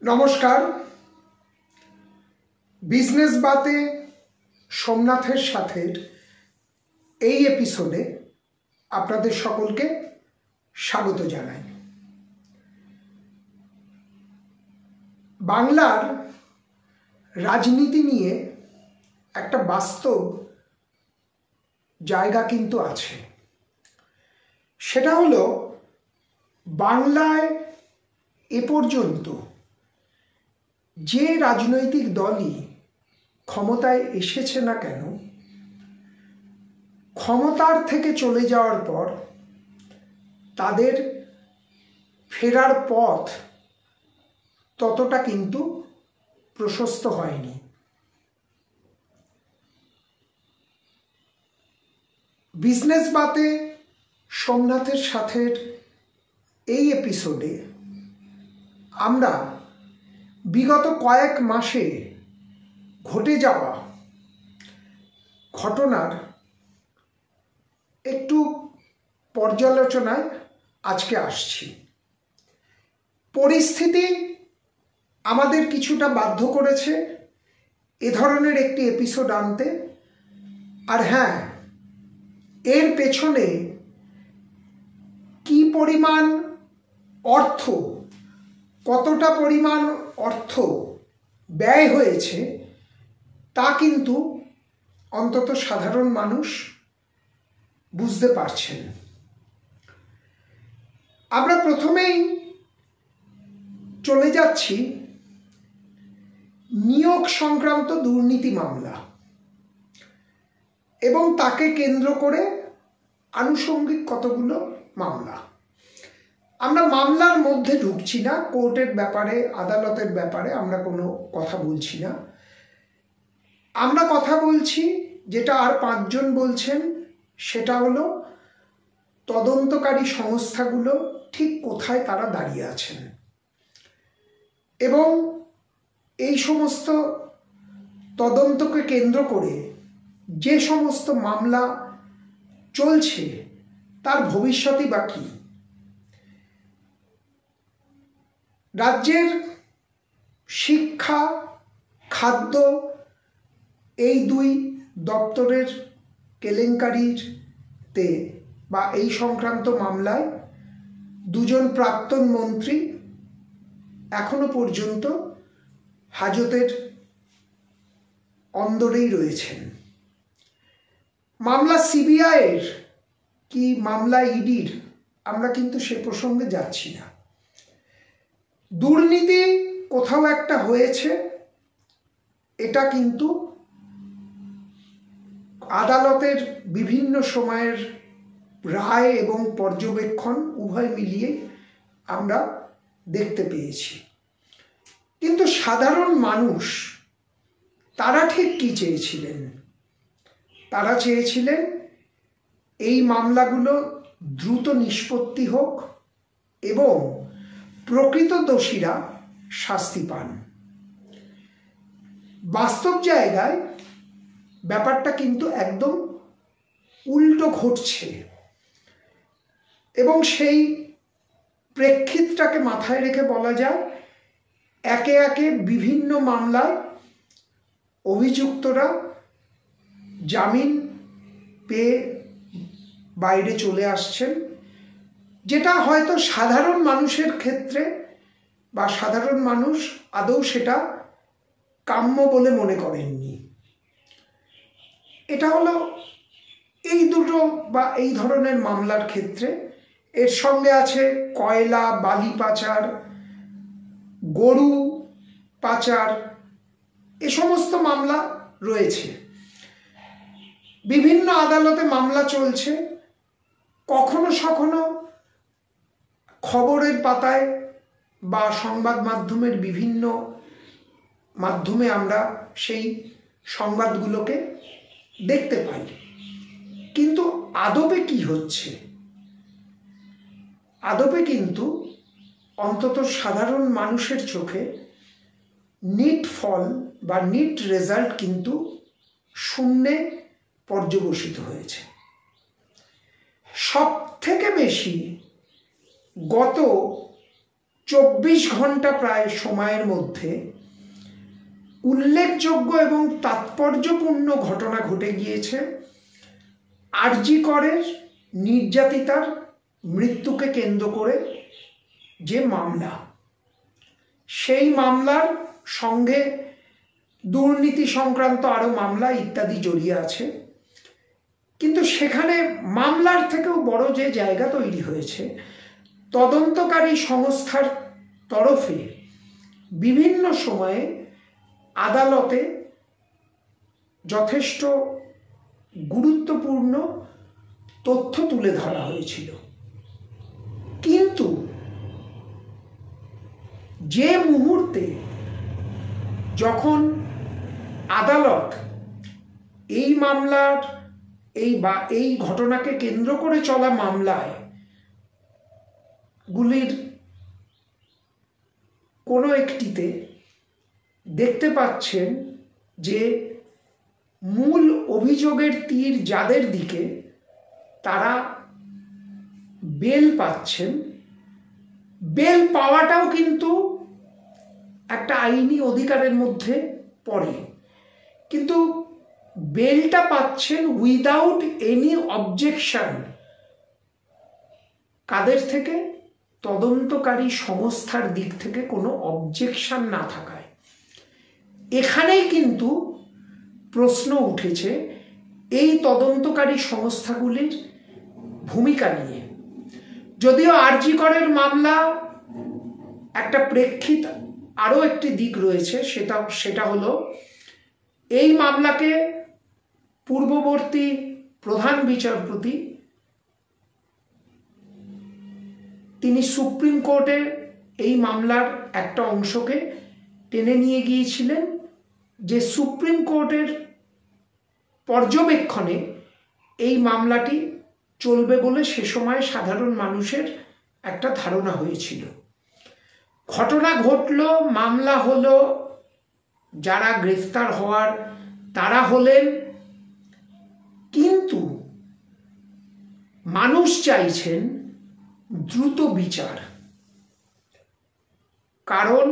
নমস্কার। বিজনেস বাতে সোমনাথের সাথে এই এপিসোডে আপনাদের সকলকে স্বাগত জানাই। বাংলার রাজনীতি নিয়ে একটা বাস্তব জায়গা কিন্তু আছে। সেটা হলো বাংলায় এ পর্যন্ত যে রাজনৈতিক দলই ক্ষমতায় এসেছে না কেন, ক্ষমতার থেকে চলে যাওয়ার পর তাদের ফেরার পথ ততটা কিন্তু প্রশস্ত হয়নি। বিজনেস বাতে সোমনাথের সাথে এই এপিসোডে আমরা বিগত কয়েক মাসে ঘটে যাওয়া ঘটনার একটু পর্যালোচনায় আজকে আসছি। পরিস্থিতি আমাদের কিছুটা বাধ্য করেছে এ ধরনের একটি এপিসোড আনতে। আর হ্যাঁ, এর পেছনে কি পরিমাণ অর্থ, কতটা পরিমাণ অর্থ ব্যয় হয়েছে তা কিন্তু অন্তত সাধারণ মানুষ বুঝতে পারছেন। আমরা প্রথমেই চলে যাচ্ছি নিয়োগ সংক্রান্ত দুর্নীতি মামলা এবং তাকে কেন্দ্র করে আনুষঙ্গিক কতগুলো মামলা। আমরা মামলার মধ্যে ঢুকছি না, কোর্টের ব্যাপারে, আদালতের ব্যাপারে আমরা কোনো কথা বলছি না। আমরা কথা বলছি যেটা আর 5 জন বলছেন, সেটা হলো তদন্তকারী সংস্থাগুলো ঠিক কোথায় তারা দাঁড়িয়ে আছেন এবং এই সমস্ত তদন্তকে কেন্দ্র করে যে সমস্ত মামলা চলছে তার ভবিষ্যৎই বা কী। রাজ্যের শিক্ষা, খাদ্য এই 2 দপ্তরের কেলেঙ্কারিতে বা এই সংক্রান্ত মামলায় 2 জন প্রাক্তন মন্ত্রী এখনো পর্যন্ত হাজতের অন্দরেই রয়েছেন। মামলা সিবিআইয়ের কি মামলা ইডির, আমরা কিন্তু সে প্রসঙ্গে যাচ্ছি না। দুর্নীতি কোথাও একটা হয়েছে, এটা কিন্তু আদালতের বিভিন্ন সময়ের রায় এবং পর্যবেক্ষণ উভয় মিলিয়ে আমরা দেখতে পেয়েছি। কিন্তু সাধারণ মানুষ তারা ঠিক কি চেয়েছিলেন? তারা চেয়েছিলেন এই মামলাগুলো দ্রুত নিষ্পত্তি হোক এবং প্রকৃত দোষীরা শাস্তি পান। বাস্তব জায়গায় ব্যাপারটা কিন্তু একদম উল্টো ঘটছে এবং সেই প্রেক্ষিতটাকে মাথায় রেখে বলা যায়, একে একে বিভিন্ন মামলায় অভিযুক্তরা জামিন পেয়ে বাইরে চলে আসছেন, যেটা হয়তো সাধারণ মানুষের ক্ষেত্রে বা সাধারণ মানুষ আদৌ সেটা কাম্য বলে মনে করেননি। এটা হলো এই দুটো বা এই ধরনের মামলার ক্ষেত্রে। এর সঙ্গে আছে কয়লা, বালি পাচার, গরু পাচার, এ সমস্ত মামলা রয়েছে। বিভিন্ন আদালতে মামলা চলছে। কখনো সখনো খবরের পাতায় বা সংবাদ মাধ্যমের বিভিন্ন মাধ্যমে আমরা সেই সংবাদগুলোকে দেখতে পাই। কিন্তু আদপে কি হচ্ছে? আদপে কিন্তু অন্তত সাধারণ মানুষের চোখে নিট ফল বা নিট রেজাল্ট কিন্তু শূন্যে পর্যবসিত হয়েছে। সব থেকে বেশি গত 24 ঘন্টা প্রায় সময়ের মধ্যে উল্লেখযোগ্য এবং তাৎপর্যপূর্ণ ঘটনা ঘটে গিয়েছে। আরজি করের নির্যাতিতার মৃত্যুকে কেন্দ্র করে যে মামলা, সেই মামলার সঙ্গে দুর্নীতি সংক্রান্ত আরো মামলা ইত্যাদি জড়িয়ে আছে। কিন্তু সেখানে মামলার থেকেও বড় যে জায়গা তৈরি হয়েছে, তদন্তকারী সংস্থার তরফে বিভিন্ন সময়ে আদালতে যথেষ্ট গুরুত্বপূর্ণ তথ্য তুলে ধরা হয়েছিল। কিন্তু যে মুহূর্তে যখন আদালত এই মামলার এই ঘটনাকে কেন্দ্র করে চলা মামলায় গুলির কোনো একটিতে দেখতে পাচ্ছেন যে মূল অভিযোগের তীর যাদের দিকে, তারা বেল পাচ্ছেন, বেল পাওয়াটাও কিন্তু একটা আইনি অধিকারের মধ্যে পড়ে, কিন্তু বেলটা পাচ্ছেন উইদাউট এনি অবজেকশন। কাদের থেকে? তদন্তকারী সংস্থার দিক থেকে কোনো অবজেকশন না থাকায়। এখানেই কিন্তু প্রশ্ন উঠেছে এই তদন্তকারী সংস্থাগুলির ভূমিকা নিয়ে। যদিও আরজি করের মামলা একটা প্রেক্ষিত আরও একটি দিক রয়েছে, সেটা হলো এই মামলাকে পূর্ববর্তী প্রধান বিচারপতি তিনি সুপ্রিম কোর্টে এই মামলার একটা অংশকে টেনে নিয়ে গিয়েছিলেন, যে সুপ্রিম কোর্টের পর্যবেক্ষণে এই মামলাটি চলবে বলে সে সময় সাধারণ মানুষের একটা ধারণা হয়েছিল। ঘটনা ঘটল, মামলা হলো, যারা গ্রেফতার হওয়ার তারা হলেন, কিন্তু মানুষ চাইছেন দ্রুত বিচার। কারণ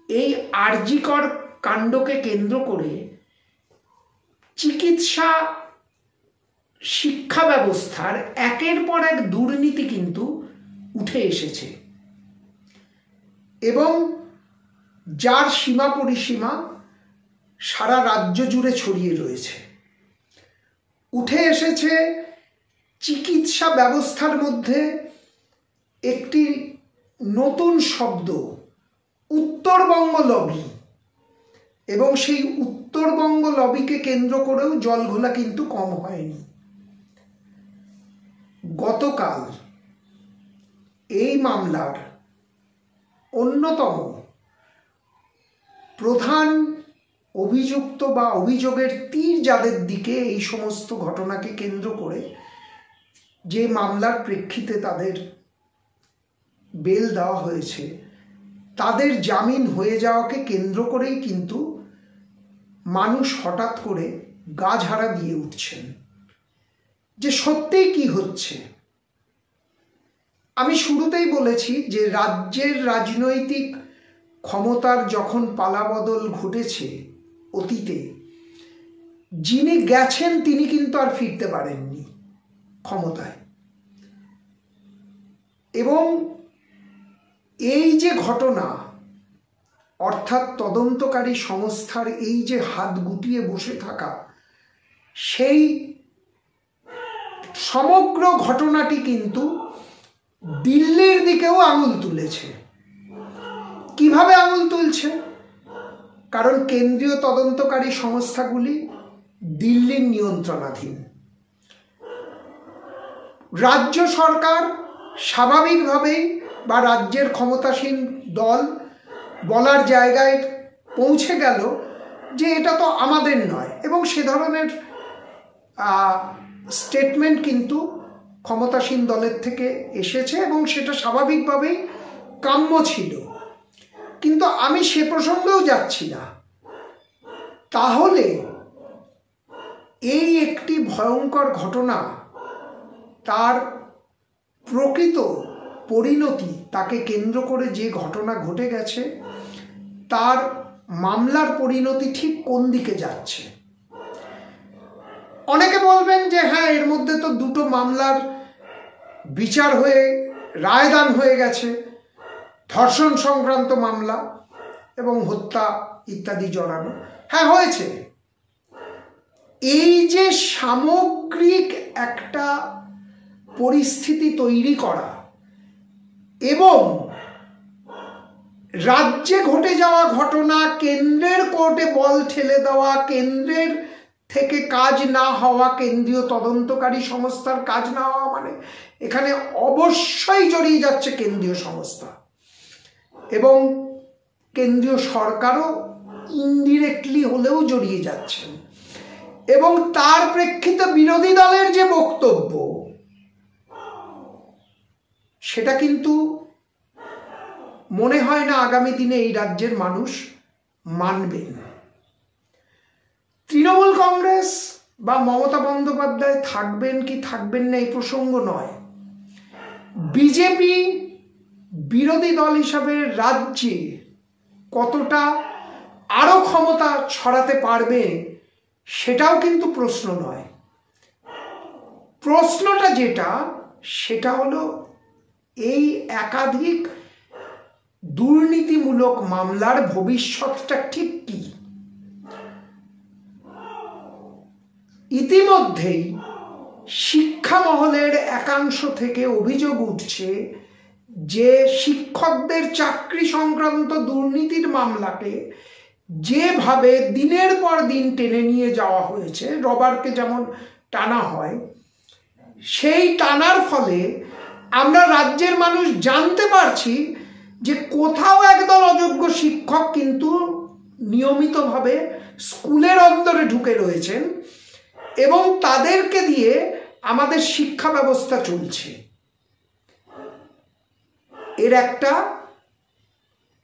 এই আরজিকর কাণ্ডকে কেন্দ্র করে চিকিৎসা শিক্ষা ব্যবস্থার একের পর এক দুর্নীতি কিন্তু উঠে এসেছে, এবং যার সীমা পরিসীমা সারা রাজ্য জুড়ে ছড়িয়ে রয়েছে। উঠে এসেছে চিকিৎসা ব্যবস্থার মধ্যে একটি নতুন শব্দ, উত্তরবঙ্গ লবি, এবং সেই উত্তরবঙ্গ লবিকে কেন্দ্র করেও জলঘোলা কিন্তু কম হয়নি। গতকাল এই মামলার অন্যতম প্রধান অভিযুক্ত বা অভিযোগের তীর যাদের দিকে এই সমস্ত ঘটনাকে কেন্দ্র করে যে মামলার প্রেক্ষিতে তাদের বেল দেওয়া হয়েছে, তাদের জামিন হয়ে যাওয়াকে কেন্দ্র করেই কিন্তু মানুষ হঠাৎ করে গা ঝাড়া দিয়ে উঠছেন যে সত্যিই কি হচ্ছে। আমি শুরুতেই বলেছি যে রাজ্যের রাজনৈতিক ক্ষমতার যখন পালাবদল ঘটেছে অতীতে, যিনি গেছেন তিনি কিন্তু আর ফিরতে পারেননি ক্ষমতায়। এবং এই যে ঘটনা, অর্থাৎ তদন্তকারী সংস্থার এই যে হাত গুটিয়ে বসে থাকা, সেই সমগ্র ঘটনাটি কিন্তু দিল্লির দিকেও আঙুল তুলেছে। কিভাবে আঙুল তুলছে? কারণ কেন্দ্রীয় তদন্তকারী সংস্থাগুলি দিল্লির নিয়ন্ত্রণাধীন। রাজ্য সরকার স্বাভাবিকভাবেই বা রাজ্যের ক্ষমতাসীন দল বলার জায়গায় পৌঁছে গেল যে এটা তো আমাদের নয়, এবং সে ধরনের স্টেটমেন্ট কিন্তু ক্ষমতাসীন দলের থেকে এসেছে, এবং সেটা স্বাভাবিকভাবেই কাম্য ছিল। কিন্তু আমি সে প্রসঙ্গেও যাচ্ছি না। তাহলে এই একটি ভয়ঙ্কর ঘটনা, তার প্রকৃত পরিণতি তাকে কেন্দ্র করে যে ঘটনা ঘটে গেছে তার মামলার পরিণতি ঠিক কোন দিকে যাচ্ছে। অনেকে বলবেন যে হ্যাঁ, এর মধ্যে তো দুটো মামলার বিচার হয়ে রায়দান হয়ে গেছে, ধর্ষণ সংক্রান্ত মামলা এবং হত্যা ইত্যাদি জড়ানো। হ্যাঁ, হয়েছে। এই যে সামগ্রিক একটা পরিস্থিতি তৈরি করা এবং রাজ্যে ঘটে যাওয়া ঘটনা কেন্দ্রের কোর্টে বল ঠেলে দেওয়া, কেন্দ্রের থেকে কাজ না হওয়া, কেন্দ্রীয় তদন্তকারী সংস্থার কাজ না হওয়া, মানে এখানে অবশ্যই জড়িয়ে যাচ্ছে কেন্দ্রীয় সংস্থা এবং কেন্দ্রীয় সরকারও ইনডিরেক্টলি হলেও জড়িয়ে যাচ্ছেন। এবং তার প্রেক্ষিতে বিরোধী দলের যে বক্তব্য সেটা কিন্তু মনে হয় না আগামী দিনে এই রাজ্যের মানুষ মানবেন। তৃণমূল কংগ্রেস বা মমতা বন্দ্যোপাধ্যায় থাকবেন কি থাকবেন না এই প্রসঙ্গ নয়, বিজেপি বিরোধী দল হিসাবে রাজ্যে কতটা আরো ক্ষমতা ছড়াতে পারবে সেটাও কিন্তু প্রশ্ন নয়। প্রশ্নটা যেটা, সেটা হলো এই একাধিক দুর্নীতিমূলক মামলার ভবিষ্যৎটা ঠিক কি। ইতিমধ্যেই শিক্ষা মহলের একাংশ থেকে অভিযোগ উঠছে যে শিক্ষকদের চাকরি সংক্রান্ত দুর্নীতির মামলাকে যেভাবে দিনের পর দিন টেনে নিয়ে যাওয়া হয়েছে, রবারকে যেমন টানা হয়, সেই টানার ফলে আমরা রাজ্যের মানুষ জানতে পারছি যে কোথাও একদল অযোগ্য শিক্ষক কিন্তু নিয়মিতভাবে স্কুলের অন্দরে ঢুকে রয়েছেন এবং তাদেরকে দিয়ে আমাদের শিক্ষা ব্যবস্থা চলছে। এর একটা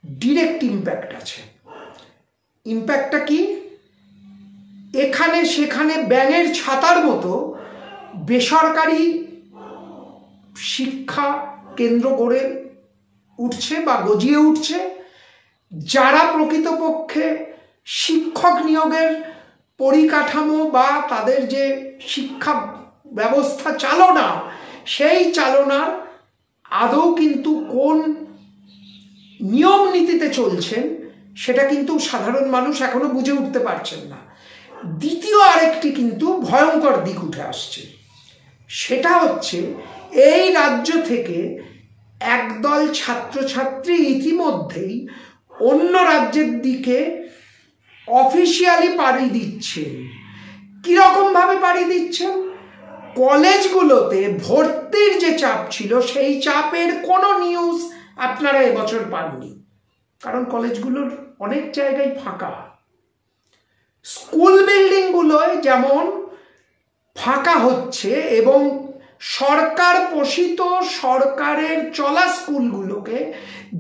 ডিরেক্ট ইম্প্যাক্ট আছে। ইম্প্যাক্টটা কি? এখানে সেখানে ব্যাঙের ছাতার মতো বেসরকারি শিক্ষা কেন্দ্র গড়ে উঠছে বা গজিয়ে উঠছে, যারা প্রকৃতপক্ষে শিক্ষক নিয়োগের পরিকাঠামো বা তাদের যে শিক্ষা ব্যবস্থা চালনা, সেই চালনার আদৌ কিন্তু কোন নিয়ম নীতিতে চলছেন সেটা কিন্তু সাধারণ মানুষ এখনো বুঝে উঠতে পারছেন না। দ্বিতীয় আরেকটি কিন্তু ভয়ঙ্কর দিক উঠে আসছে, সেটা হচ্ছে এই রাজ্য থেকে একদল ছাত্রছাত্রী ইতিমধ্যেই অন্য রাজ্যের দিকে অফিসিয়ালি পাড়ি দিচ্ছেন। কিরকম ভাবে পাড়ি দিচ্ছেন? কলেজগুলোতে ভর্তির যে চাপ ছিল সেই চাপের কোনো নিউজ আপনারা এবছর পাননি, কারণ কলেজগুলোর অনেক জায়গায় ফাঁকা। স্কুল বিল্ডিংগুলোয় যেমন ফাঁকা হচ্ছে এবং সরকার পোষিত সরকারের চলা স্কুলগুলোকে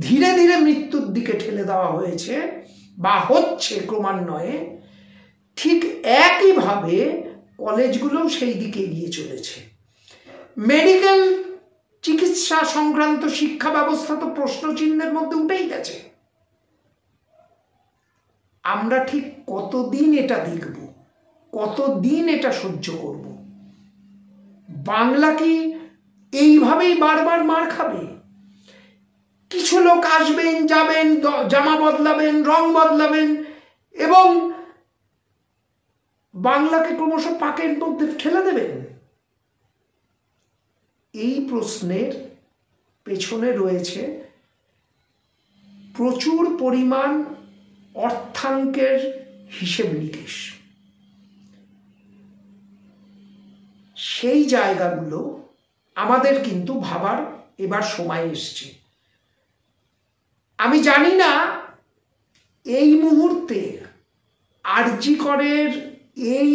ধীরে ধীরে মৃত্যুর দিকে ঠেলে দেওয়া হয়েছে বা হচ্ছে ক্রমান্বয়ে, ঠিক একইভাবে কলেজগুলোও সেই দিকে এগিয়ে চলেছে। মেডিকেল চিকিৎসা সংক্রান্ত শিক্ষা ব্যবস্থা তো প্রশ্নচিহ্নের মধ্যে উঠেই গেছে। আমরা ঠিক কতদিন এটা দেখব, কতদিন এটা সহ্য করব? বাংলা কি এইভাবেই বারবার মার খাবে? কিছু লোক আসবেন, যাবেন, জামা বদলাবেন, রং বদলাবেন এবং বাংলাকে ক্রমশ পাকের মধ্যে ঠেলে দেবেন? এই প্রশ্নের পেছনে রয়েছে প্রচুর পরিমাণ অর্থাঙ্কের হিসেব নিকেশ। সেই জায়গাগুলো আমাদের কিন্তু ভাবার এবার সময় এসছে। আমি জানি না এই মুহূর্তে আরজি করের এই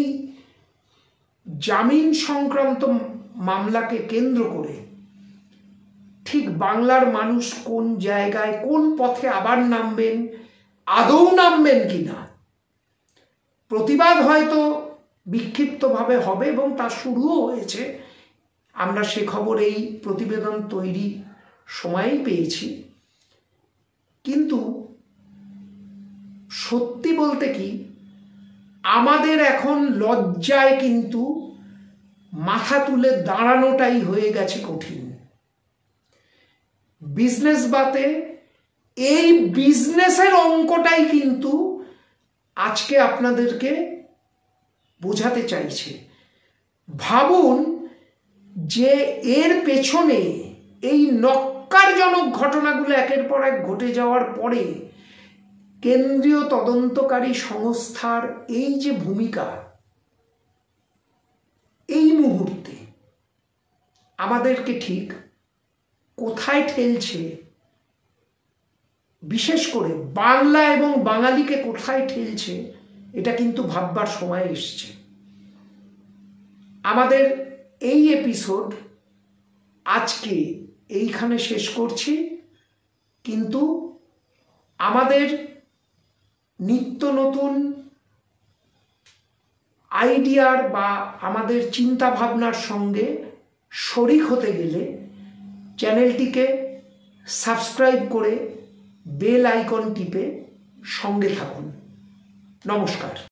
জামিন সংক্রান্ত মামলাকে কেন্দ্র করে ঠিক বাংলার মানুষ কোন জায়গায়, কোন পথে আবার নামবেন, আদৌ নামবেন কিনা। প্রতিবাদ হয়তো বিক্ষিপ্তভাবে হবে এবং তা শুরুও হয়েছে। আমরা সে খবর এই প্রতিবেদন তৈরি সময়ই পেয়েছি, কিন্তু সত্যি বলতে কি আমাদের এখন লজ্জায় কিন্তু মাথা তুলে দাঁড়ানোটাই হয়ে গেছে কঠিন। বিজনেস বাতে এই বিজনেসের অঙ্কটাই কিন্তু আজকে আপনাদেরকে বোঝাতে চাইছে। ভাবুন যে এর পেছনে এই নক্কারজনক ঘটনাগুলো একের পর এক ঘটে যাওয়ার পরে কেন্দ্রীয় তদন্তকারী সংস্থার এই যে ভূমিকা, এই মুহূর্তে আমাদেরকে ঠিক কোথায় ঠেলছে, বিশেষ করে বাংলা এবং বাঙালিকে কোথায় ঠেলছে, এটা কিন্তু ভাববার সময় এসছে। আমাদের এই এপিসোড আজকে এইখানে শেষ করছি, কিন্তু আমাদের নিত্য নতুন আইডিয়ার বা আমাদের চিন্তা ভাবনার সঙ্গে শরিক হতে গেলে চ্যানেলটিকে সাবস্ক্রাইব করে বেল আইকন টিপে সঙ্গে থাকুন। নমস্কার।